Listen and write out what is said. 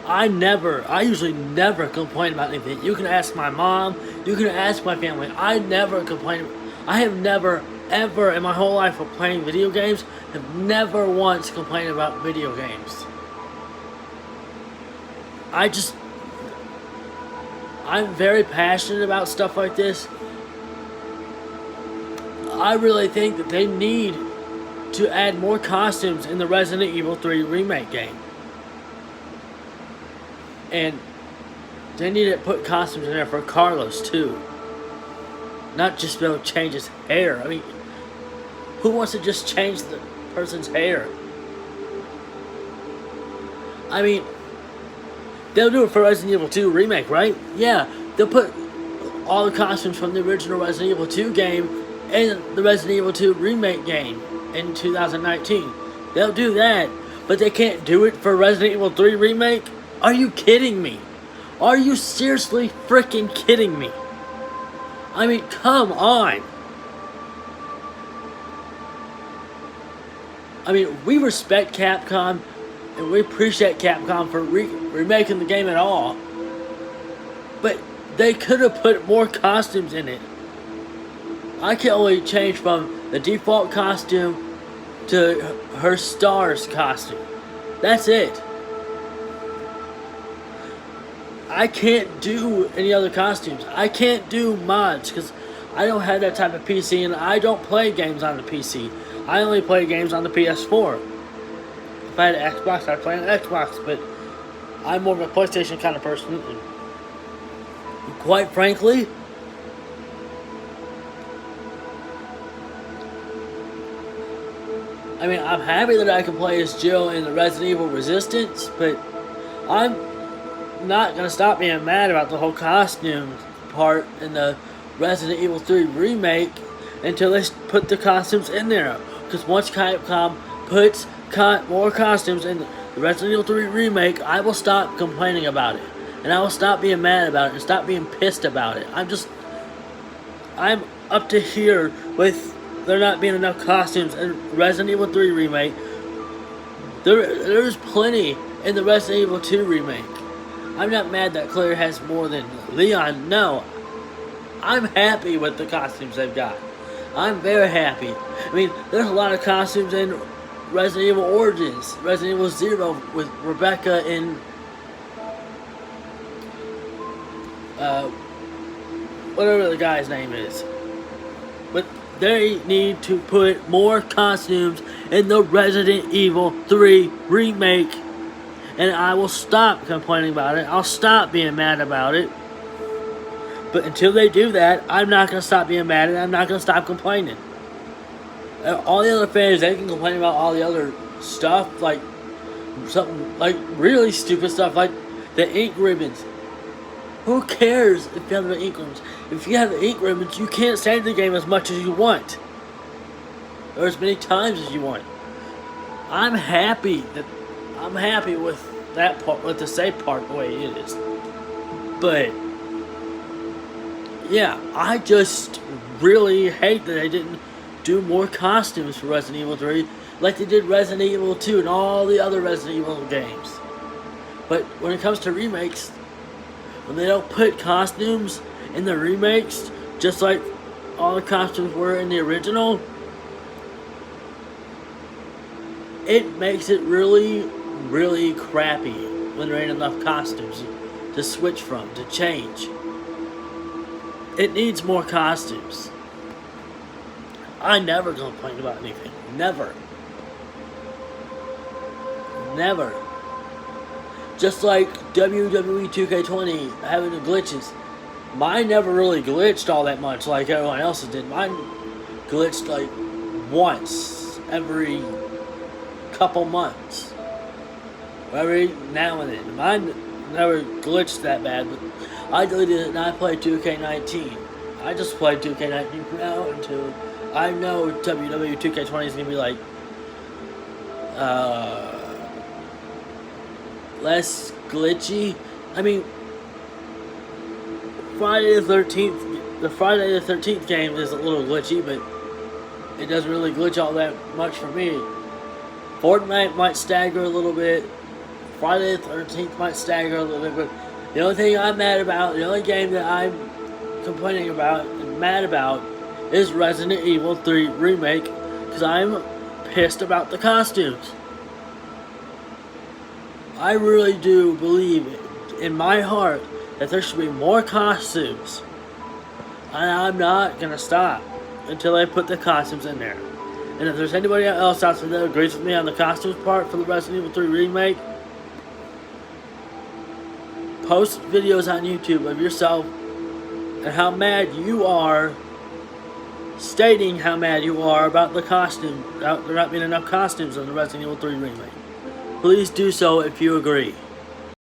I usually never complain about anything. You can ask my mom, you can ask my family. I never complain. I have never, ever in my whole life of playing video games, have never once complained about video games. I'm very passionate about stuff like this. I really think that they need to add more costumes in the Resident Evil 3 remake game. And they need to put costumes in there for Carlos too. Not just be able to change his hair. I mean, who wants to just change the person's hair? I mean, they'll do it for Resident Evil 2 remake, right? Yeah, they'll put all the costumes from the original Resident Evil 2 game in the Resident Evil 2 remake game in 2019. They'll do that, but they can't do it for Resident Evil 3 remake? Are you kidding me? Are you seriously freaking kidding me? I mean, come on. I mean, we respect Capcom, and we appreciate Capcom for remaking the game at all. But they could have put more costumes in it. I can only change from the default costume to her star's costume. That's it. I can't do any other costumes. I can't do mods because I don't have that type of PC and I don't play games on the PC. I only play games on the PS4. If I had an Xbox, I'd play on an Xbox, but I'm more of a PlayStation kind of person. And quite frankly, I mean, I'm happy that I can play as Jill in the Resident Evil Resistance, but I'm not gonna stop being mad about the whole costume part in the Resident Evil 3 remake until they put the costumes in there. Because once Capcom puts more costumes in the Resident Evil 3 remake, I will stop complaining about it. And I will stop being mad about it and stop being pissed about it. I'm up to here with there not being enough costumes in Resident Evil 3 remake. There's plenty in the Resident Evil 2 remake. I'm not mad that Claire has more than Leon. No. I'm happy with the costumes they've got. I'm very happy. I mean, there's a lot of costumes in Resident Evil Origins, Resident Evil 0 with Rebecca and whatever the guy's name is. But they need to put more costumes in the Resident Evil 3 remake. And I will stop complaining about it. I'll stop being mad about it. But until they do that, I'm not going to stop being mad and I'm not going to stop complaining. All the other fans, they can complain about all the other stuff, like something like really stupid stuff, like the ink ribbons. Who cares if you have the ink ribbons? If you have the ink ribbons, you can't save the game as much as you want, or as many times as you want. I'm happy with that part, with the save part the way it is. But yeah, I just really hate that they didn't do more costumes for Resident Evil 3 like they did Resident Evil 2 and all the other Resident Evil games. But when it comes to remakes, when they don't put costumes in the remakes just like all the costumes were in the original, it makes it really, really crappy when there ain't enough costumes to switch from, to change. It needs more costumes. I never complain about anything. Never. Never. Just like WWE 2K20 having the glitches. Mine never really glitched all that much like everyone else's did. Mine glitched like once every couple months. Every now and then. Mine never glitched that bad, but I deleted it and I played 2K19. I just played 2K19 from now until I know WWE 2K20 is going to be like less glitchy. I mean, the Friday the 13th game is a little glitchy, but it doesn't really glitch all that much for me. Fortnite might stagger a little bit. Friday the 13th might stagger a little bit, but the only thing I'm mad about, the only game that I'm complaining about and mad about is Resident Evil 3 Remake, because I'm pissed about the costumes. I really do believe in my heart that there should be more costumes, and I'm not gonna stop until they put the costumes in there. And if there's anybody else out there that agrees with me on the costumes part for the Resident Evil 3 Remake, post videos on YouTube of yourself and how mad you are, stating how mad you are about the costume, there not being enough costumes in the Resident Evil 3 Remake. Please do so if you agree.